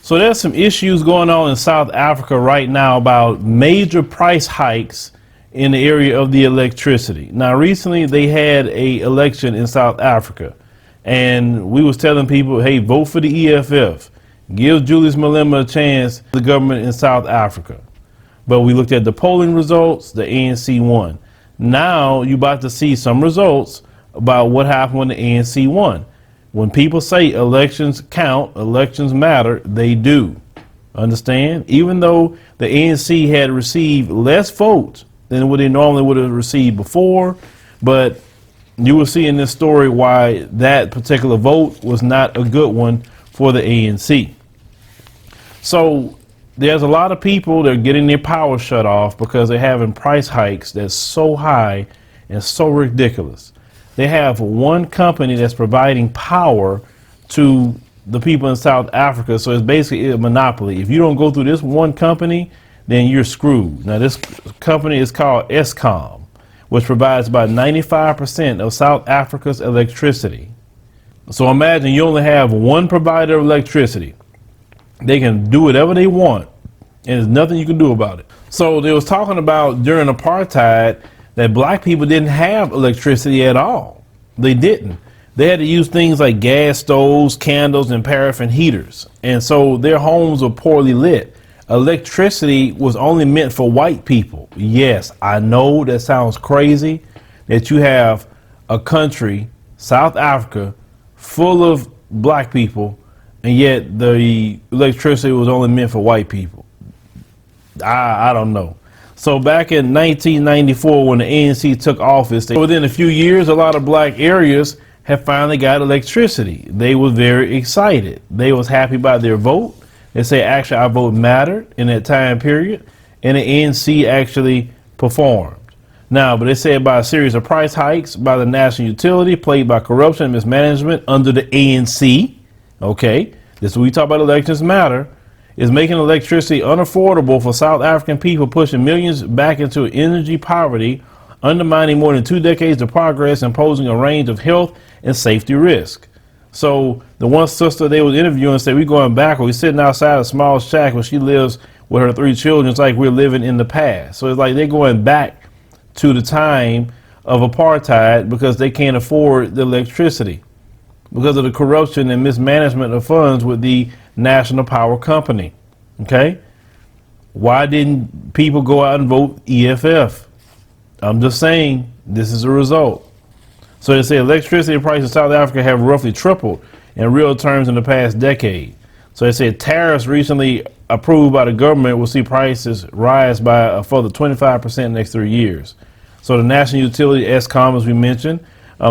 So there's some issues going on in South Africa right now about major price hikes in the area of the electricity. Now, recently they had a election in South Africa, and we was telling people, hey, vote for the EFF. Give Julius Malema a chance, the government in South Africa. But we looked at the polling results, the ANC won. Now you're about to see some results about what happened when the ANC won. When people say elections count, elections matter, they do. Understand? Even though the ANC had received less votes than what they normally would have received before, but you will see in this story why that particular vote was not a good one for the ANC. So there's a lot of people that are getting their power shut off because they're having price hikes that's so high and so ridiculous. They have one company that's providing power to the people in South Africa, so it's basically a monopoly. If you don't go through this one company, then you're screwed. Now, this company is called Eskom, which provides about 95% of South Africa's electricity. So imagine you only have one provider of electricity. They can do whatever they want, and there's nothing you can do about it. So they was talking about during apartheid that black people didn't have electricity at all. They didn't. They had to use things like gas stoves, candles, and paraffin heaters. And so their homes were poorly lit. Electricity was only meant for white people. Yes, I know that sounds crazy, that you have a country, South Africa, full of black people, and yet the electricity was only meant for white people. I don't know. So back in 1994, when the ANC took office, within a few years, a lot of black areas have finally got electricity. They were very excited. They was happy about their vote. They say, actually, our vote mattered in that time period, and the ANC actually performed. Now, but they say about a series of price hikes by the national utility, plagued by corruption and mismanagement under the ANC. Okay, this is what we talk about elections matter. Is making electricity unaffordable for South African people, pushing millions back into energy poverty, undermining more than 2 decades of progress, and posing a range of health and safety risk. So the one sister they was interviewing said, we're going back, we're sitting outside a small shack where she lives with her 3 children. It's like we're living in the past. So it's like they're going back to the time of apartheid because they can't afford the electricity because of the corruption and mismanagement of funds with the National Power Company. Okay, why didn't people go out and vote EFF? I'm just saying this is a result. So they say electricity prices in South Africa have roughly tripled in real terms in the past decade. So they say tariffs recently approved by the government will see prices rise by a further 25% in the next 3 years. So the national utility Eskom, as we mentioned,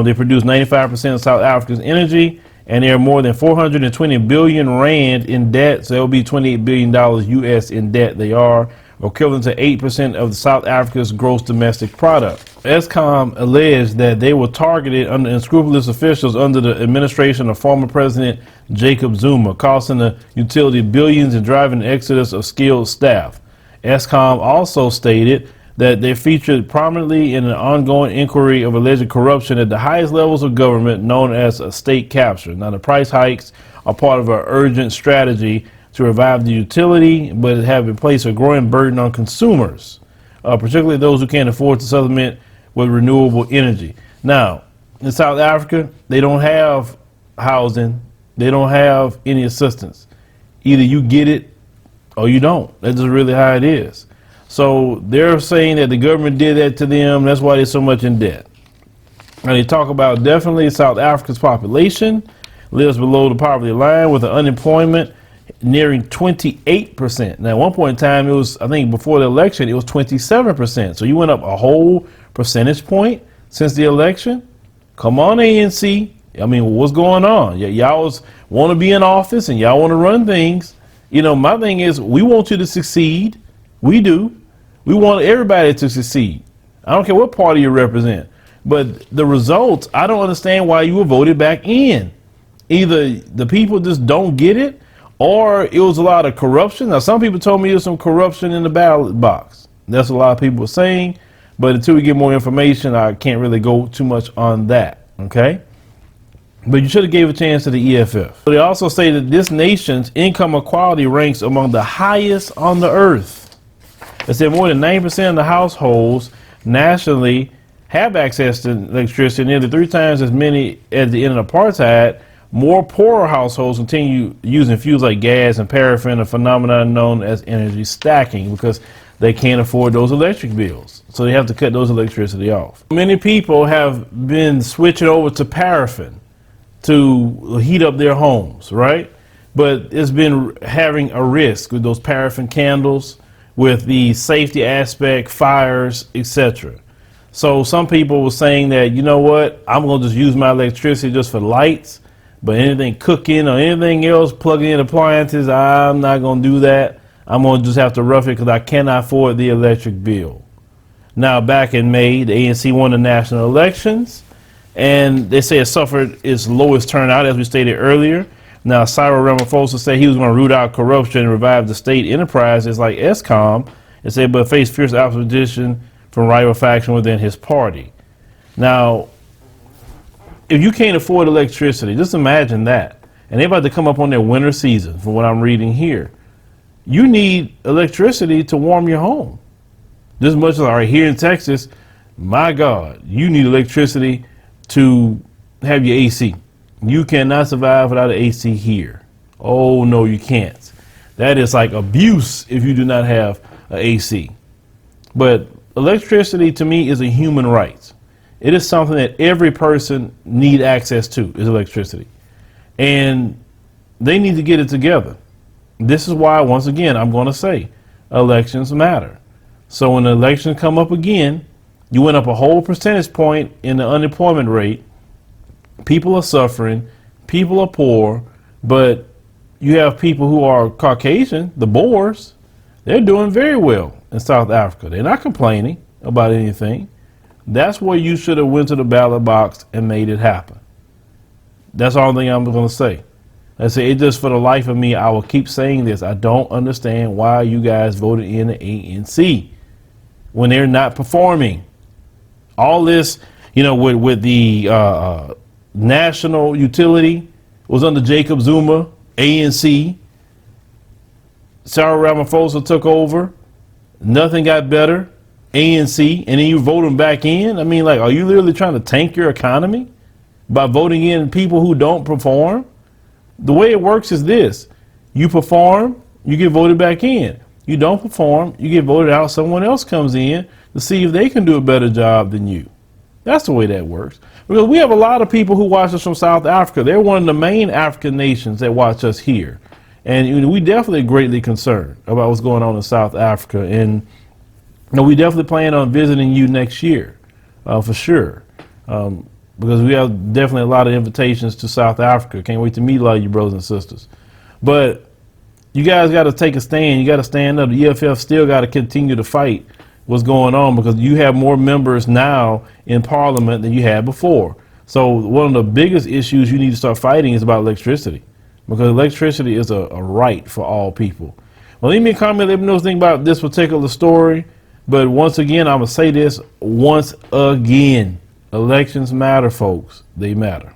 they produce 95% of South Africa's energy, and they are more than 420 billion rand in debt. So that will be $28 billion US in debt. They are equivalent to 8% of South Africa's gross domestic product. Eskom alleged that they were targeted under unscrupulous officials under the administration of former President Jacob Zuma, costing the utility billions and driving the exodus of skilled staff. Eskom also stated that they featured prominently in an ongoing inquiry of alleged corruption at the highest levels of government, known as a state capture. Now, the price hikes are part of an urgent strategy to revive the utility, but have placed a growing burden on consumers, particularly those who can't afford to supplement with renewable energy. Now, in South Africa, they don't have housing. They don't have any assistance. Either you get it or you don't. That's just really how it is. So they're saying that the government did that to them. That's why they're so much in debt. And they talk about definitely South Africa's population lives below the poverty line with an unemployment nearing 28%. Now, at one point in time, it was, I think before the election, it was 27%. So you went up a whole percentage point since the election. Come on, ANC. I mean, what's going on? Y'all want to be in office and y'all want to run things. You know, my thing is we want you to succeed. We do. We want everybody to succeed. I don't care what party you represent. But the results, I don't understand why you were voted back in. Either the people just don't get it, or it was a lot of corruption. Now, some people told me there's some corruption in the ballot box. That's what a lot of people are saying. But until we get more information, I can't really go too much on that. Okay? But you should have gave a chance to the EFF. They also say that this nation's income equality ranks among the highest on the earth. They said more than 90% of the households nationally have access to electricity, nearly 3 times as many at the end of apartheid. More poorer households continue using fuels like gas and paraffin, a phenomenon known as energy stacking, because they can't afford those electric bills. So they have to cut those electricity off. Many people have been switching over to paraffin to heat up their homes, right? But it's been having a risk with those paraffin candles, with the safety aspect, fires, etc. So some people were saying that, you know what, I'm going to just use my electricity just for lights, but anything cooking or anything else, plugging in appliances, I'm not going to do that. I'm going to just have to rough it because I cannot afford the electric bill. Now, back in May, the ANC won the national elections, and they say it suffered its lowest turnout, as we stated earlier. Now, Cyril Ramaphosa said he was going to root out corruption and revive the state enterprises like Eskom, and said, but faced fierce opposition from rival faction within his party. Now, if you can't afford electricity, just imagine that. And they're about to come up on their winter season, from what I'm reading here. You need electricity to warm your home. Just as much as, all right, here in Texas, my God, you need electricity to have your AC. You cannot survive without an AC here. Oh, no, you can't. That is like abuse if you do not have an AC. But electricity, to me, is a human right. It is something that every person needs access to, is electricity. And they need to get it together. This is why, once again, I'm going to say elections matter. So when the elections come up again, you went up a whole percentage point in the unemployment rate. People are suffering, people are poor, but you have people who are Caucasian, the Boers, they're doing very well in South Africa. They're not complaining about anything. That's where you should have went to the ballot box and made it happen. That's all thing I'm going to say. I say it just, for the life of me, I will keep saying this. I don't understand why you guys voted in the ANC when they're not performing. All this, you know, with the national utility was under Jacob Zuma, ANC. Cyril Ramaphosa took over. Nothing got better. ANC, and then you vote them back in. I mean, like, are you literally trying to tank your economy by voting in people who don't perform? The way it works is this: you perform, you get voted back in. You don't perform, you get voted out. Someone else comes in to see if they can do a better job than you. That's the way that works. Because we have a lot of people who watch us from South Africa. They're one of the main African nations that watch us here, and we definitely greatly concerned about what's going on in South Africa. And we definitely plan on visiting you next year, for sure, because we have definitely a lot of invitations to South Africa. Can't wait to meet a lot of you brothers and sisters. But you guys got to take a stand. You got to stand up. The EFF still got to continue to fight what's going on, because you have more members now in Parliament than you had before. So one of the biggest issues you need to start fighting is about electricity, because electricity is a right for all people. Well, leave me a comment. Let me know what you think about this particular story. But once again, I'm going to say this once again. Elections matter, folks. They matter.